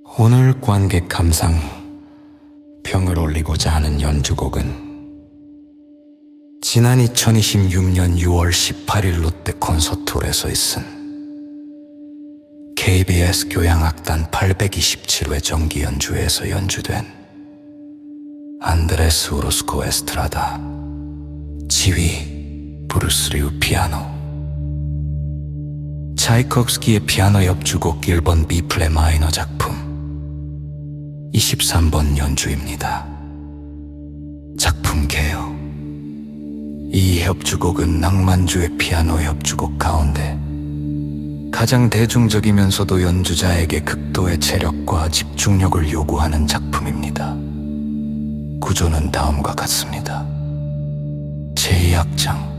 오늘 관객 감상 평을 올리고자 하는 연주곡은 지난 2026년 6월 18일 롯데 콘서트홀에서 있은 KBS 교향악단 827회 정기 연주회에서 연주된 안드레스 오로스코 에스트라다 지휘 브루스 리우 피아노, 차이콥스키의 피아노 협주곡 1번 B플랫 마이너 작품 23번 연주입니다. 작품 개요. 이 협주곡은 낭만주의 피아노 협주곡 가운데 가장 대중적이면서도 연주자에게 극도의 체력과 집중력을 요구하는 작품입니다. 구조는 다음과 같습니다. 제2악장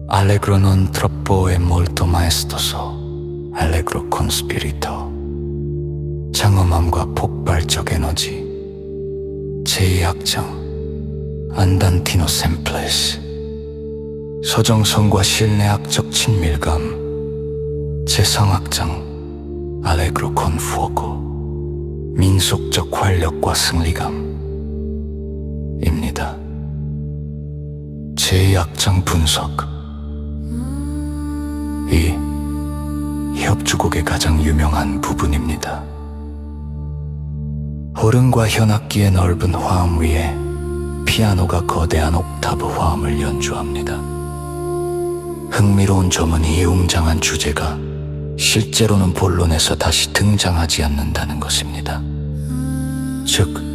Allegro non troppo e molto maestoso, Allegro con spirito. 장엄함과 폭발적 에너지. 제2악장 안단티노 샘플레스. 서정성과 신뢰학적 친밀감. 제3악장 Allegro con fuoco. 민속적 활력과 승리감입니다. 제2악장 분석. 이 협주곡의 가장 유명한 부분입니다. 호른과 현악기의 넓은 화음 위에 피아노가 거대한 옥타브 화음을 연주합니다. 흥미로운 점은 이 웅장한 주제가 실제로는 본론에서 다시 등장하지 않는다는 것입니다. 즉,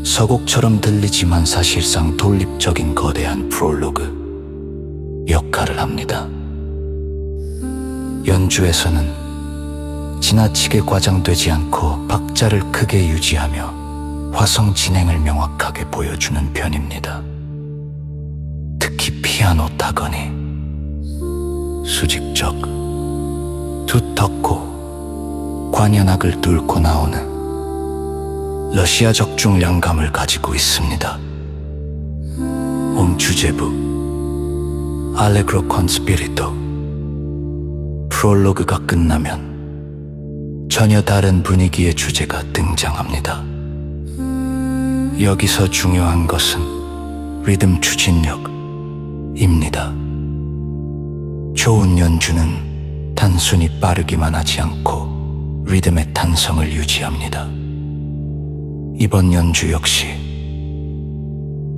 서곡처럼 들리지만 사실상 독립적인 거대한 프롤로그 역할을 합니다. 연주에서는 지나치게 과장되지 않고 박자를 크게 유지하며 화성 진행을 명확하게 보여주는 편입니다. 특히 피아노 타건이 수직적, 두텁고 관현악을 뚫고 나오는 러시아적 중량감을 가지고 있습니다. 주제부 Allegro con spirito. 프롤로그가 끝나면 전혀 다른 분위기의 주제가 등장합니다. 여기서 중요한 것은 리듬 추진력입니다. 좋은 연주는 단순히 빠르기만 하지 않고 리듬의 탄성을 유지합니다. 이번 연주 역시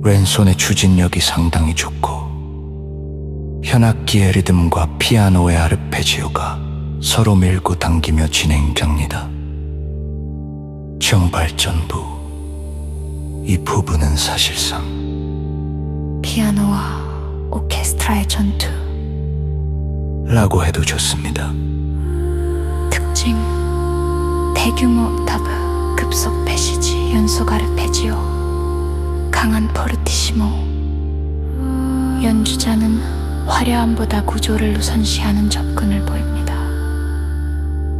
왼손의 추진력이 상당히 좋고 현악기의 리듬과 피아노의 아르페지오가 서로 밀고 당기며 진행됩니다. 정발전부. 이 부분은 사실상 피아노와 오케스트라의 전투 라고 해도 좋습니다. 특징 대규모 옥타브, 급속 패시지, 연속 아르페지오, 강한 포르티시모. 연주자는 화려함보다 구조를 우선시하는 접근을 보입니다.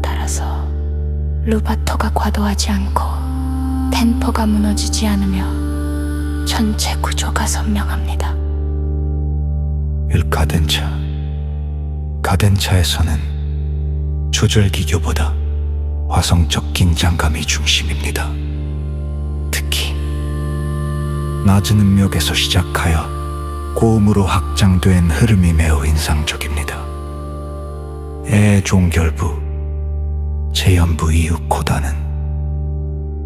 따라서 루바토가 과도하지 않고 템포가 무너지지 않으며 전체 구조가 선명합니다. 가덴차에서는 조절기교보다 화성적 긴장감이 중심입니다. 특히 낮은 음역에서 시작하여 고음으로 확장된 흐름이 매우 인상적입니다. 종결부, 재연부 이후 코다는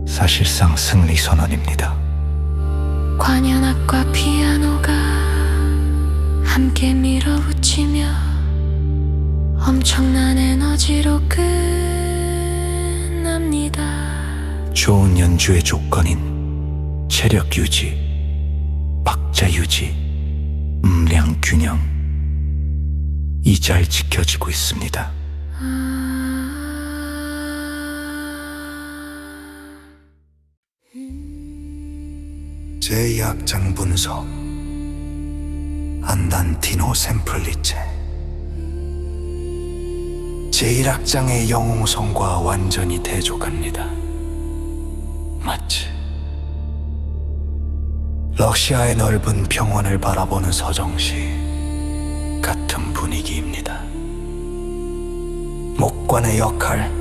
사실상 승리 선언입니다. 관현악과 피아노가 함께 밀어붙이며 엄청난 에너지로 끝납니다. 좋은 연주의 조건인 체력 유지, 박자 유지, 음량 균형, 이 잘 지켜지고 있습니다. 제2악장 분석 안단티노 샘플리체. 제1악장의 영웅성과 완전히 대조합니다. 마치 러시아의 넓은 평원을 바라보는 서정시 같은 분위기입니다. 목관의 역할,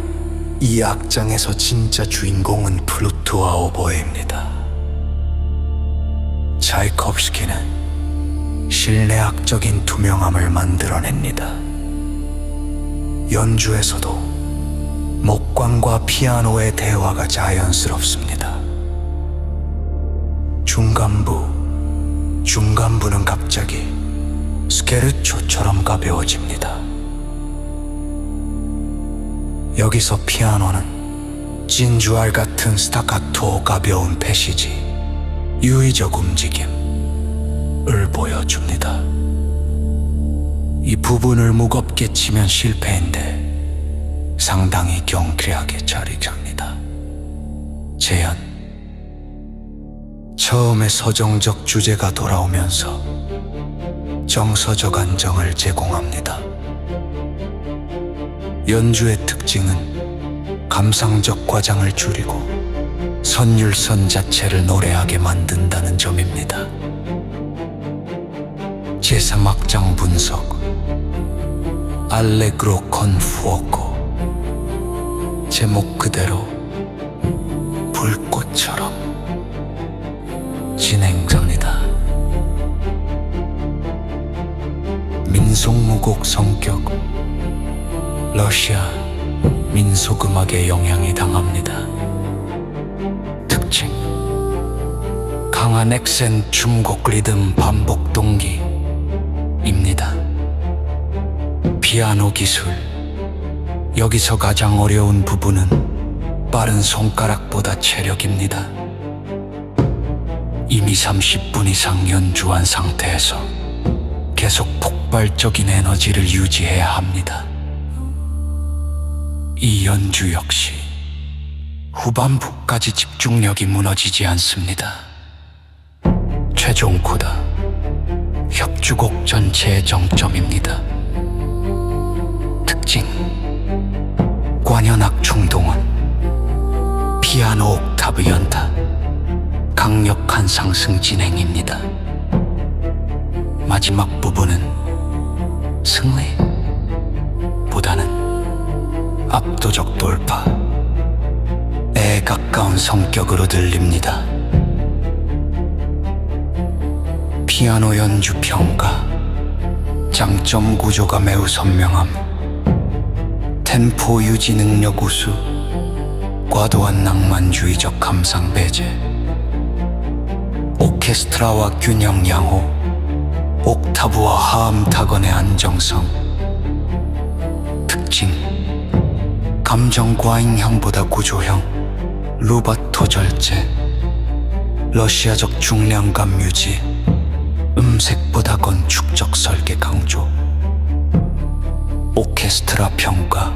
이 악장에서 진짜 주인공은 플루트와 오보에입니다. 차이콥스키는 실내악적인 투명함을 만들어냅니다. 연주에서도 목관과 피아노의 대화가 자연스럽습니다. 중간부는 갑자기 스케르초처럼 가벼워집니다. 여기서 피아노는 진주알 같은 스타카토 가벼운 패시지, 유의적 움직임을 보여줍니다. 이 부분을 무겁게 치면 실패인데 상당히 경쾌하게 자리 잡니다. 재현. 처음에 서정적 주제가 돌아오면서 정서적 안정을 제공합니다. 연주의 특징은 감상적 과장을 줄이고 선율선 자체를 노래하게 만든다는 점입니다. 제3악장 분석. 알레그로 con fuoco. 제목 그대로 불꽃처럼 진행합니다. 민속무곡 성격. 러시아 민속음악에 영향이 강합니다. 특징. 강한 액센 춤곡 리듬 반복 동기입니다. 피아노 기술. 여기서 가장 어려운 부분은 빠른 손가락보다 체력입니다. 이미 30분 이상 연주한 상태에서 계속 폭발적인 에너지를 유지해야 합니다. 이 연주 역시 후반부까지 집중력이 무너지지 않습니다. 최종 코드. 협주곡 전체의 정점입니다. 특징. 관현악 충동은 피아노 옥타브 연타, 강력한 상승 진행입니다. 마지막 부분은 승리보다는 압도적 돌파에 가까운 성격으로 들립니다. 피아노 연주 평가. 장점 구조가 매우 선명함. 템포 유지 능력 우수. 과도한 낭만주의적 감상 배제. 오케스트라와 균형 양호. 옥타브와 하음 타건의 안정성. 특징. 감정 과잉형보다 구조형. 루바토 절제. 러시아적 중량감 유지. 음색보다 건축적 설계 강조. 오케스트라 평가.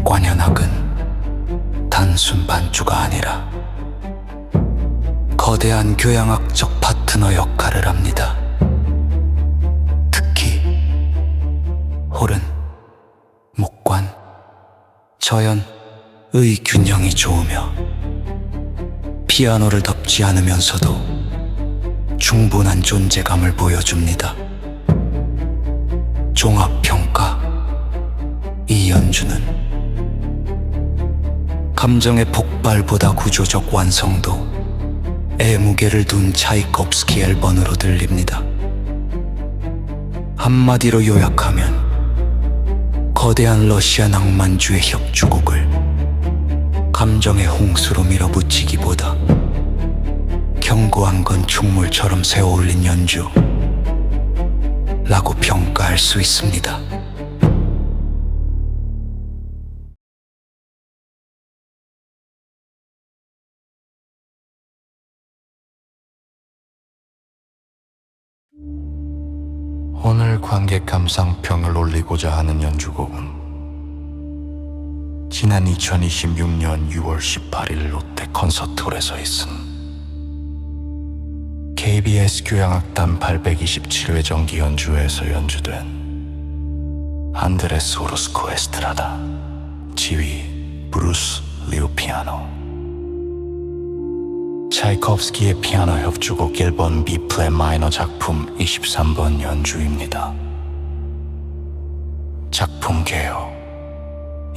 관현악은 단순 반주가 아니라 거대한 교향악적 파트너 역할을 합니다. 특히 호른, 목관, 저연의 균형이 좋으며 피아노를 덮지 않으면서도 충분한 존재감을 보여줍니다. 종합평가. 이 연주는 감정의 폭발보다 구조적 완성도에 무게를 둔 차이콥스키 앨범으로 들립니다. 한마디로 요약하면 거대한 러시아 낭만주의 협주곡을 감정의 홍수로 밀어붙이기보다 견고한 건축물처럼 세워올린 연주라고 평가할 수 있습니다. 오늘 관객 감상평을 올리고자 하는 연주곡은 지난 2026년 6월 18일 롯데 콘서트홀에서 있은 KBS 교향악단 827회 정기 연주회에서 연주된 안드레스 오르스코 에스트라다, 지휘 브루스 리우 피아노. 차이콥스키의 피아노 협주곡 1번 B플랫 마이너 작품 23번 연주입니다. 작품 개요.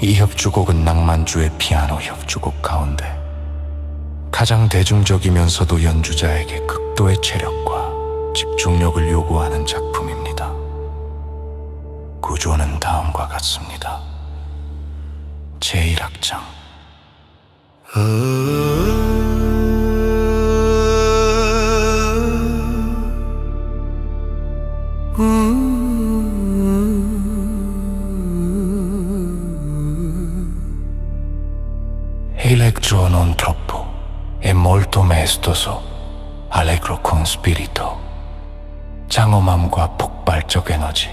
이 협주곡은 낭만주의 피아노 협주곡 가운데 가장 대중적이면서도 연주자에게 극도의 체력과 집중력을 요구하는 작품입니다. 구조는 다음과 같습니다. 제1악장 Electro non troppo e molto maestoso, allegro con spirito. 장엄함과 폭발적 에너지.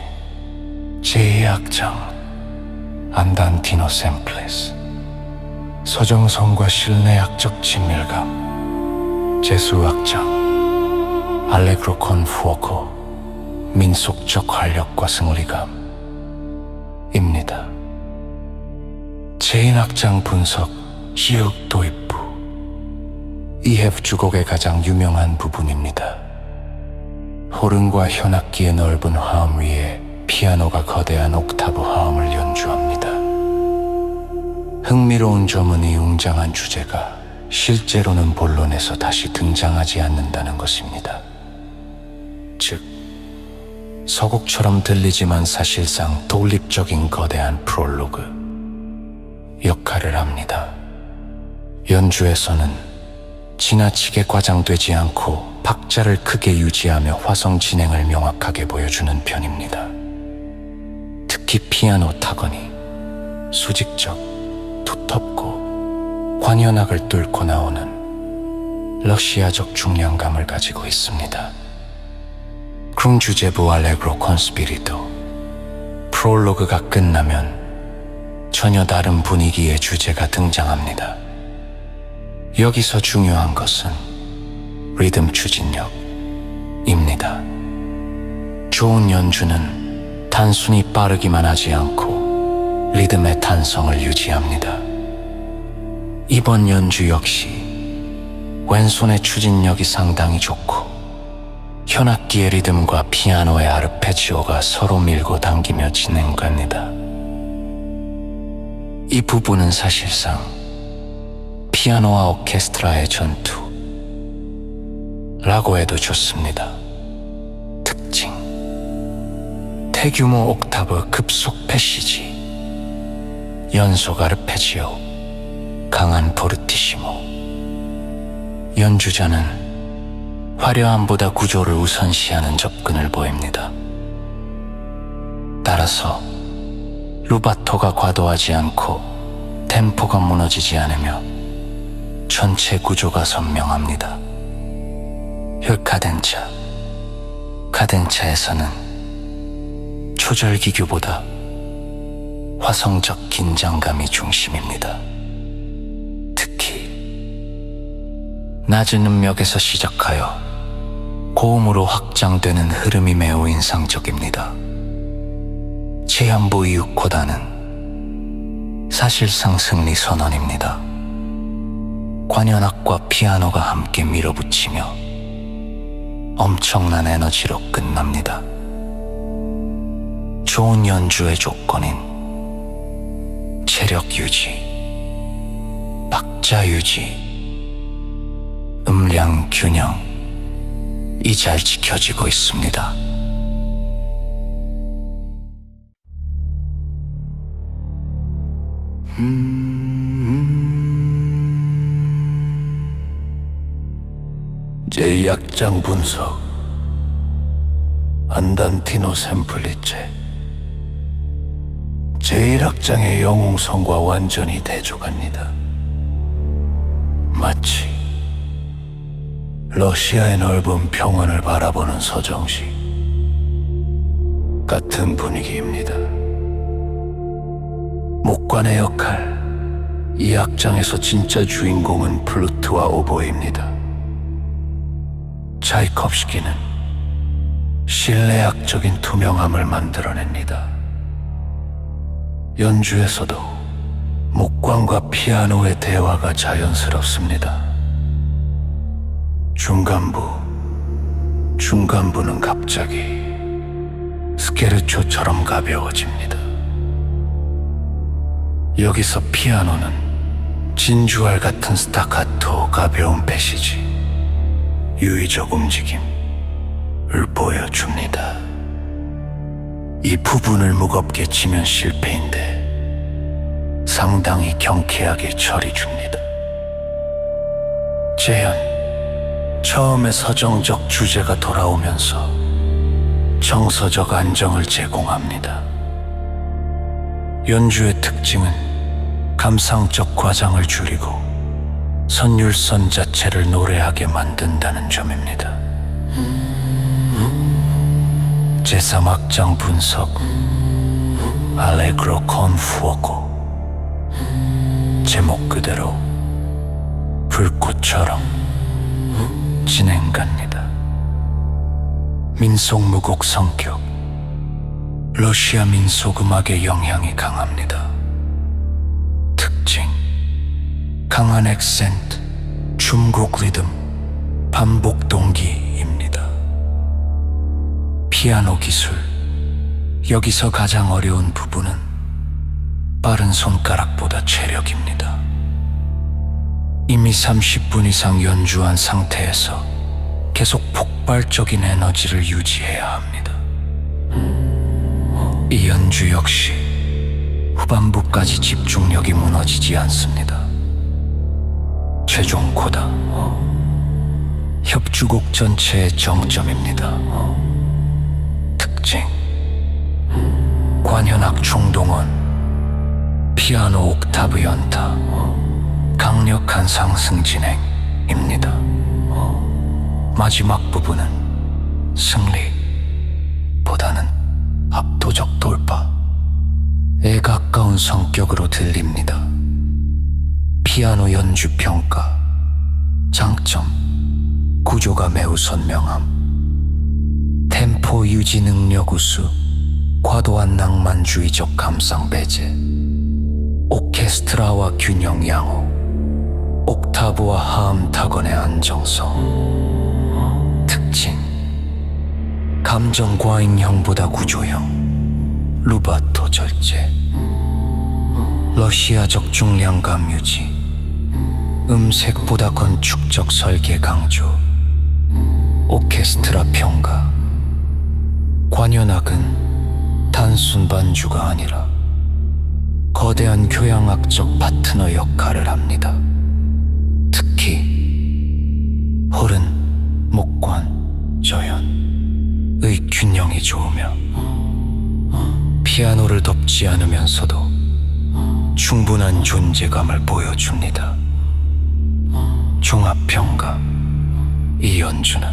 제2악장 안단티노 샘플레스. 서정성과 실내악적 친밀감. 제2악장 알레그로 콘 푸오코. 민속적 활력과 승리감입니다. 제1악장 분석 시역 도입부. 이 협주곡의 가장 유명한 부분입니다. 호른과 현악기의 넓은 화음 위에 피아노가 거대한 옥타브 화음을 연주합니다. 흥미로운 점은 이 웅장한 주제가 실제로는 본론에서 다시 등장하지 않는다는 것입니다. 즉, 서곡처럼 들리지만 사실상 독립적인 거대한 프롤로그 역할을 합니다. 연주에서는 지나치게 과장되지 않고 박자를 크게 유지하며 화성 진행을 명확하게 보여주는 편입니다. 특히 피아노 타건이 수직적, 두텁고 관현악을 뚫고 나오는 러시아적 중량감을 가지고 있습니다. 크룬 주제부 알레그로 콘 스피리토. 프롤로그가 끝나면 전혀 다른 분위기의 주제가 등장합니다. 여기서 중요한 것은 리듬 추진력입니다. 좋은 연주는 단순히 빠르기만 하지 않고 리듬의 탄성을 유지합니다. 이번 연주 역시 왼손의 추진력이 상당히 좋고 현악기의 리듬과 피아노의 아르페지오가 서로 밀고 당기며 진행됩니다. 이 부분은 사실상 피아노와 오케스트라의 전투라고 해도 좋습니다. 특징: 대규모 옥타브 급속 패시지, 연속 아르페지오, 강한 포르티시모. 연주자는 화려함보다 구조를 우선시하는 접근을 보입니다. 따라서 루바토가 과도하지 않고 템포가 무너지지 않으며 전체 구조가 선명합니다. 혈카덴차. 카덴차에서는 초절기교보다 화성적 긴장감이 중심입니다. 특히 낮은 음역에서 시작하여 고음으로 확장되는 흐름이 매우 인상적입니다. 제한부 이후 코다는 사실상 승리 선언입니다. 관현악과 피아노가 함께 밀어붙이며 엄청난 에너지로 끝납니다. 좋은 연주의 조건인 체력 유지, 박자 유지, 음량 균형이 잘 지켜지고 있습니다. 제2악장 분석 안단티노 샘플리체. 제1악장의 영웅성과 완전히 대조합니다. 마치 러시아의 넓은 평원을 바라보는 서정시 같은 분위기입니다. 목관의 역할, 이 악장에서 진짜 주인공은 플루트와 오보에입니다. 차이콥스키는 실내악적인 투명함을 만들어냅니다. 연주에서도 목관과 피아노의 대화가 자연스럽습니다. 중간부는 갑자기 스케르초처럼 가벼워집니다. 여기서 피아노는 진주알 같은 스타카토 가벼운 패시지, 유의적 움직임을 보여줍니다. 이 부분을 무겁게 치면 실패인데 상당히 경쾌하게 처리줍니다. 재현, 처음에 서정적 주제가 돌아오면서 정서적 안정을 제공합니다. 연주의 특징은 감상적 과장을 줄이고 선율선 자체를 노래하게 만든다는 점입니다. 제3악장 분석 알레그로 con fuoco, 제목 그대로 불꽃처럼 진행 갑니다. 민속 무곡 성격, 러시아 민속음악의 영향이 강합니다. 특징, 강한 액센트, 춤곡 리듬, 반복 동기입니다. 피아노 기술, 여기서 가장 어려운 부분은 빠른 손가락보다 체력입니다. 이미 30분 이상 연주한 상태에서 계속 폭발적인 에너지를 유지해야 합니다. 이 연주 역시 후반부까지 집중력이 무너지지 않습니다. 최종 코다, 협주곡 전체의 정점입니다. 특징, 관현악 총동원, 피아노 옥타브 연타, 강력한 상승 진행입니다. 마지막 부분은 승리보다는 압도적 돌파에 가까운 성격으로 들립니다. 피아노 연주 평가, 장점, 구조가 매우 선명함, 템포 유지 능력 우수, 과도한 낭만주의적 감상 배제, 오케스트라와 균형 양호, 옥타브와 하음 타건의 안정성. 특징, 감정 과잉형보다 구조형, 루바토 절제, 러시아적 중량감 유지, 음색보다 건축적 설계 강조, 오케스트라 평가. 관현악은 단순 반주가 아니라 거대한 교향악적 파트너 역할을 합니다. 특히 호른, 목관, 저연의 균형이 좋으며 피아노를 덮지 않으면서도 충분한 존재감을 보여줍니다. 종합평가, 이 연주는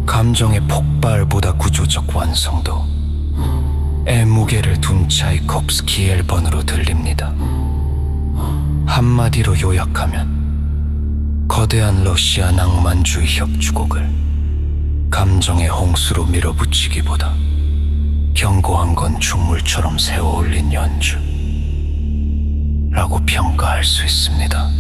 감정의 폭발보다 구조적 완성도의 무게를 둔 차이콥스키 앨범으로 들립니다. 한마디로 요약하면 거대한 러시아 낭만주의 협주곡을 감정의 홍수로 밀어붙이기보다 견고한 건축물처럼 세워올린 연주라고 평가할 수 있습니다.